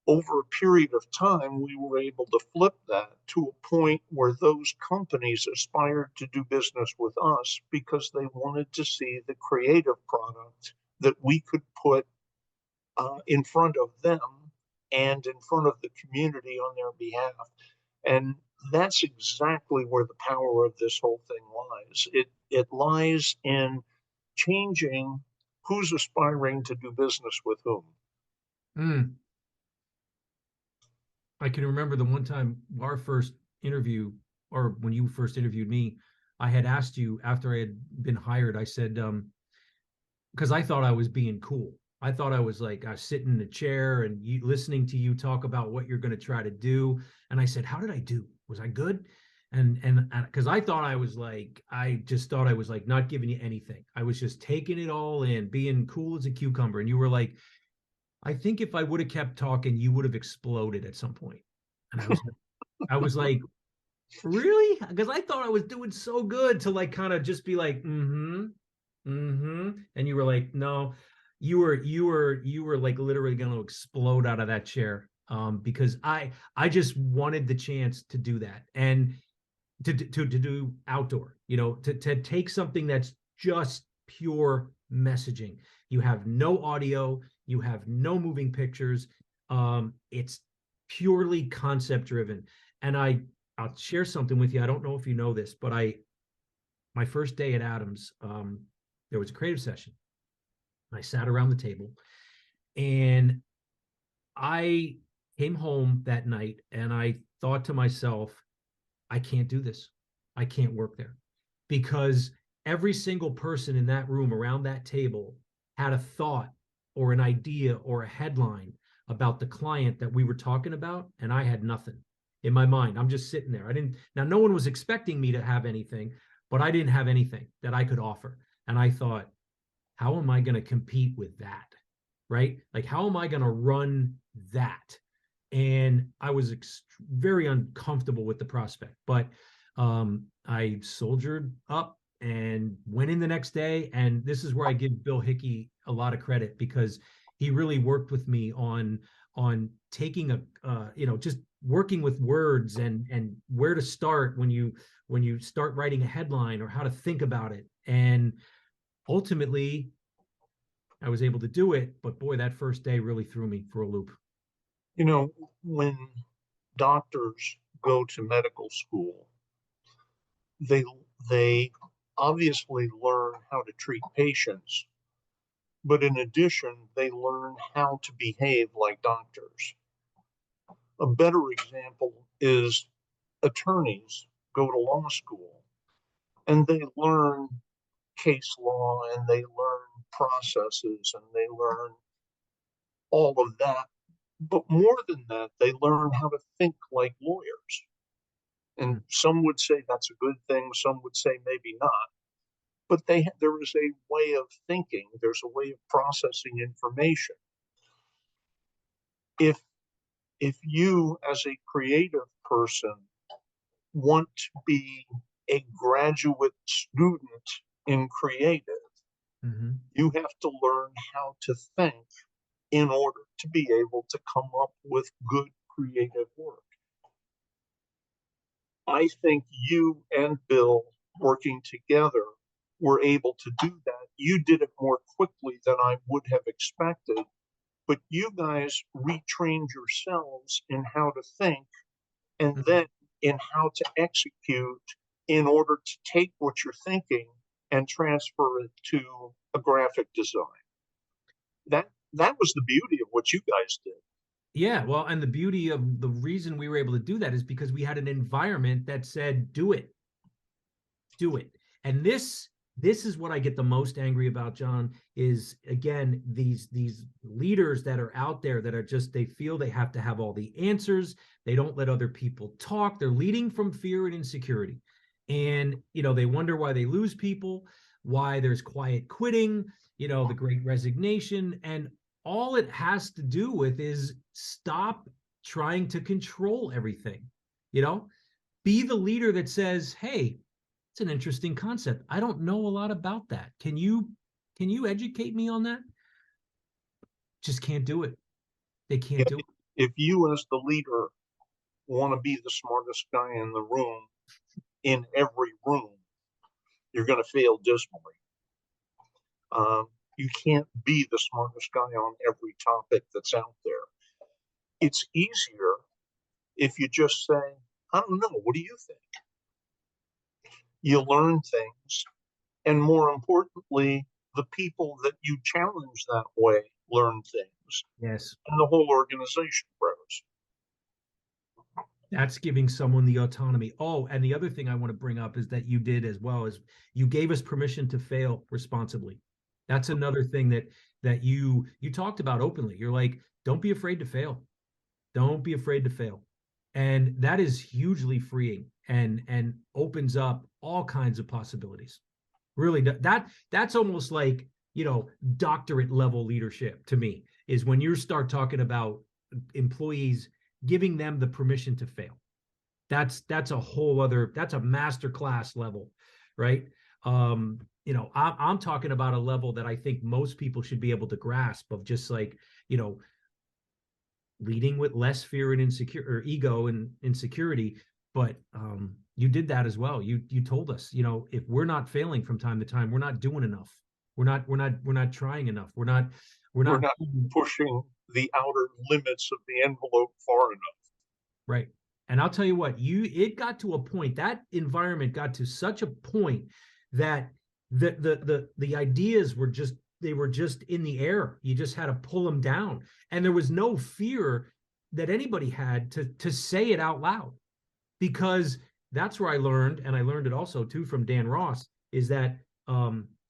Over a period of time, we were able to flip that to a point where those companies aspired to do business with us because they wanted to see the creative product that we could put in front of them and in front of the community on their behalf. And that's exactly where the power of this whole thing lies. It lies in changing who's aspiring to do business with whom. Mm. I can remember the one time our first interview, or when you first interviewed me, I had asked you after I had been hired, I said, because I thought I was being cool. I thought I was like, I was sitting in a chair and you listening to you talk about what you're going to try to do. And I said, how did I do? Was I good? And because I thought I was like, I just thought I was like not giving you anything. I was just taking it all in, being cool as a cucumber. And you were like, I think if I would have kept talking, you would have exploded at some point. And I was like, really? Because I thought I was doing so good to like kind of just be like, mm-hmm, mm-hmm. And you were like, no, you were like literally going to explode out of that chair. Because I just wanted the chance to do that and to do outdoor, to take something that's just pure messaging. You have no audio, you have no moving pictures. It's purely concept driven. And I'll share something with you. I don't know if you know this, but my first day at Adams, there was a creative session. I sat around the table and I came home that night and I thought to myself, I can't do this. I can't work there because every single person in that room around that table had a thought or an idea or a headline about the client that we were talking about. And I had nothing in my mind. I'm just sitting there. Now no one was expecting me to have anything, but I didn't have anything that I could offer. And I thought, how am I going to compete with that? Right? Like, how am I going to run that? And I was very uncomfortable with the prospect, but I soldiered up and went in the next day. And this is where I give Bill Hickey a lot of credit because he really worked with me on taking just working with words and where to start when you start writing a headline or how to think about it. And ultimately, I was able to do it, but boy, that first day really threw me for a loop. You know, when doctors go to medical school, they they obviously learn how to treat patients, but in addition, they learn how to behave like doctors. A better example is attorneys go to law school and they learn case law and they learn processes and they learn all of that. But more than that, they learn how to think like lawyers. And Mm. some would say that's a good thing, some would say maybe not. but there is a way of thinking, there's a way of processing information. If you as a creative person want to be a graduate student in creative, Mm-hmm. you have to learn how to think in order to be able to come up with good creative work. I think you and Bill working together were able to do that. You did it more quickly than I would have expected, but you guys retrained yourselves in how to think and then in how to execute in order to take what you're thinking and transfer it to a graphic design. That was the beauty of what you guys did. Yeah, well, and the beauty of the reason we were able to do that is because we had an environment that said, do it, do it. And this is what I get the most angry about, John, is again, these leaders that are out there that are just, they feel they have to have all the answers. They don't let other people talk. They're leading from fear and insecurity. And, they wonder why they lose people, why there's quiet quitting, the great resignation. And all it has to do with is stop trying to control everything, be the leader that says, hey, it's an interesting concept. I don't know a lot about that. Can you educate me on that? Just can't do it. They can't do it. If you as the leader want to be the smartest guy in the room, in every room, you're going to fail dismally. You can't be the smartest guy on every topic that's out there. It's easier if you just say, I don't know, what do you think? You learn things, and more importantly, the people that you challenge that way learn things, Yes. and the whole organization grows. That's giving someone the autonomy. Oh, and the other thing I want to bring up is that you did as well is you gave us permission to fail responsibly. That's another thing that you talked about openly. You're like, don't be afraid to fail. Don't be afraid to fail. And that is hugely freeing and opens up all kinds of possibilities. Really, that's almost like, doctorate level leadership to me is when you start talking about employees giving them the permission to fail. That's a whole other, that's a master class level, right? I'm talking about a level that I think most people should be able to grasp of just like, leading with less fear and insecure or ego and insecurity. But you did that as well. You told us, if we're not failing from time to time, we're not doing enough. We're not trying enough. We're not pushing the outer limits of the envelope far enough. Right. And I'll tell you what, it got to a point, that environment got to such a point that the ideas were just, they were just in the air. You just had to pull them down. And there was no fear that anybody had to say it out loud, because that's where I learned, and I learned it also too from Dan Ross, is that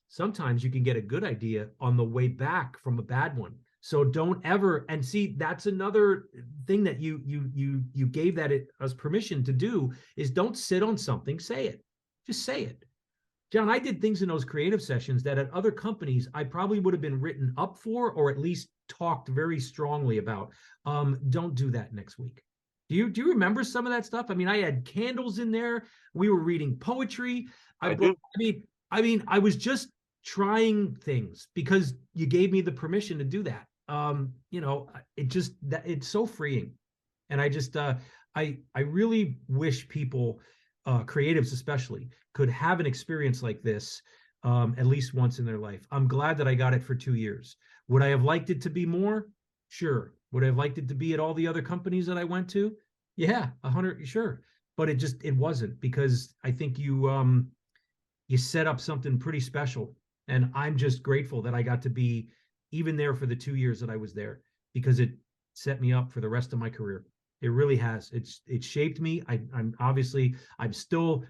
sometimes you can get a good idea on the way back from a bad one. So don't ever, and see, that's another thing that you gave us permission to do, is don't sit on something, say it. Just say it. John, I did things in those creative sessions that at other companies I probably would have been written up for, or at least talked very strongly about. Don't do that next week. Do you remember some of that stuff? I mean, I had candles in there. We were reading poetry. I mean, I was just trying things because you gave me the permission to do that. It's so freeing. And I really wish people, creatives especially, could have an experience like this at least once in their life. I'm glad that I got it for 2 years. Would I have liked it to be more? Sure. Would I have liked it to be at all the other companies that I went to? Yeah, 100, sure. But it wasn't, because I think you set up something pretty special. And I'm just grateful that I got to be even there for the 2 years that I was there, because it set me up for the rest of my career. It really has. It shaped me. I'm still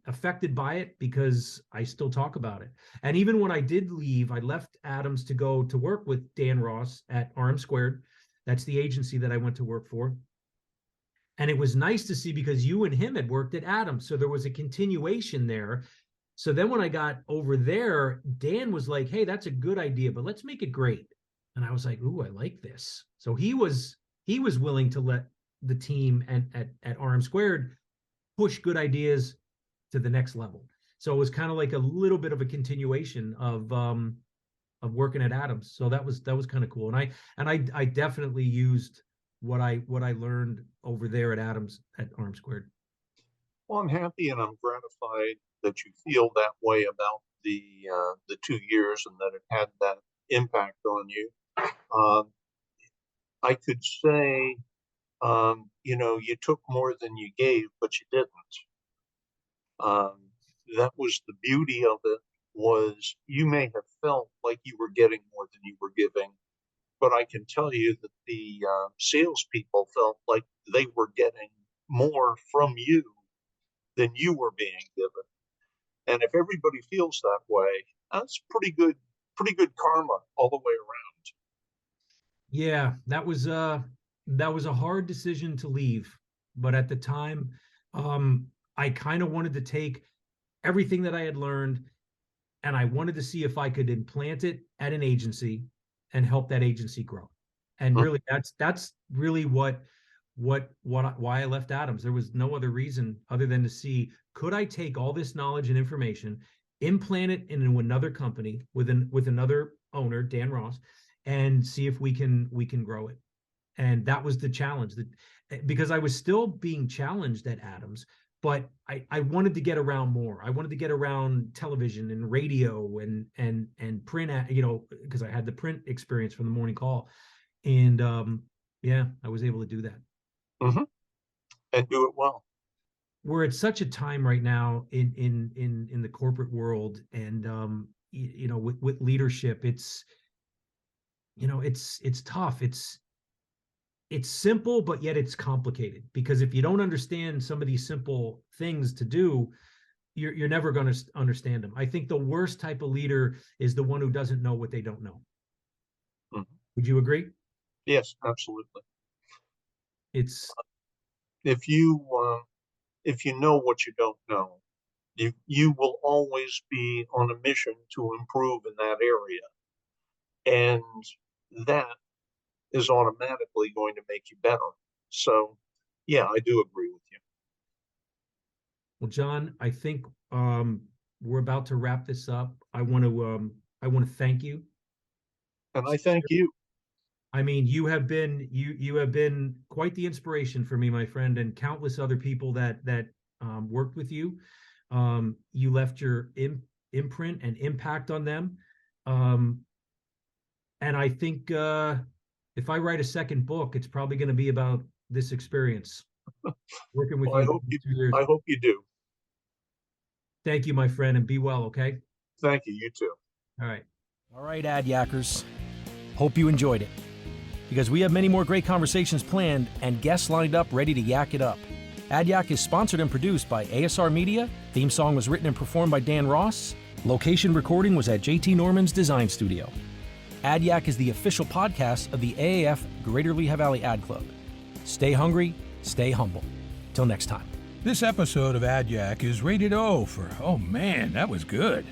affected by it because I still talk about it. And even when I did leave, I left Adams to go to work with Dan Ross at RM Squared. That's the agency that I went to work for. And it was nice to see, because you and him had worked at Adams. So there was a continuation there. So then when I got over there, Dan was like, hey, that's a good idea, but let's make it great. And I was like, ooh, I like this. So he was willing to let the team at RM Squared push good ideas to the next level. So it was kind of like a little bit of a continuation of working at Adams. So that was kind of cool. And I definitely used what I learned over there at Adams at RM Squared. Well, I'm happy and I'm gratified that you feel that way about the 2 years and that it had that impact on you. Um, I could say, you took more than you gave, but you didn't. Um, that was the beauty of it, was you may have felt like you were getting more than you were giving, but I can tell you that the salespeople felt like they were getting more from you than you were being given. And if everybody feels that way, that's pretty good karma all the way around. Yeah, that was a hard decision to leave, but at the time, I kind of wanted to take everything that I had learned and I wanted to see if I could implant it at an agency and help that agency grow. And Mhm. really, that's really why I left Adams. There was no other reason other than to see, could I take all this knowledge and information, implant it into another company with another owner, Dan Ross, and see if we can grow it. And that was the challenge, that because I was still being challenged at Adams, but I wanted to get around more. I wanted to get around television and radio and print, because I had the print experience from the morning call. And yeah, I was able to do that. Mhm. And do it well. We're at such a time right now in the corporate world, and with leadership, it's tough. It's simple, but yet it's complicated, because if you don't understand some of these simple things to do, you're never going to understand them. I think the worst type of leader is the one who doesn't know what they don't know. Mhm. Would you agree? Yes, absolutely. It's If you if you know what you don't know, you will always be on a mission to improve in that area, and that is automatically going to make you better. So, yeah, I do agree with you. Well, John, I think we're about to wrap this up. I want to thank you. And I thank you. I mean, you have been quite the inspiration for me, my friend, and countless other people that worked with you. You left your imprint and impact on them, um, and I think if I write a second book, it's probably going to be about this experience working with Well, you for 2 years. I hope you do. Thank you, my friend, and be well. Okay. Thank you. You too. All right. All right, Ad Yackers. Hope you enjoyed it, because we have many more great conversations planned and guests lined up ready to yak it up. Ad Yack is sponsored and produced by ASR Media. Theme song was written and performed by Dan Ross. Location recording was at JT Norman's Design Studio. Ad Yack is the official podcast of the AAF Greater Lehigh Valley Ad Club. Stay hungry, stay humble. Till next time. This episode of Ad Yack is rated O for, oh man, that was good.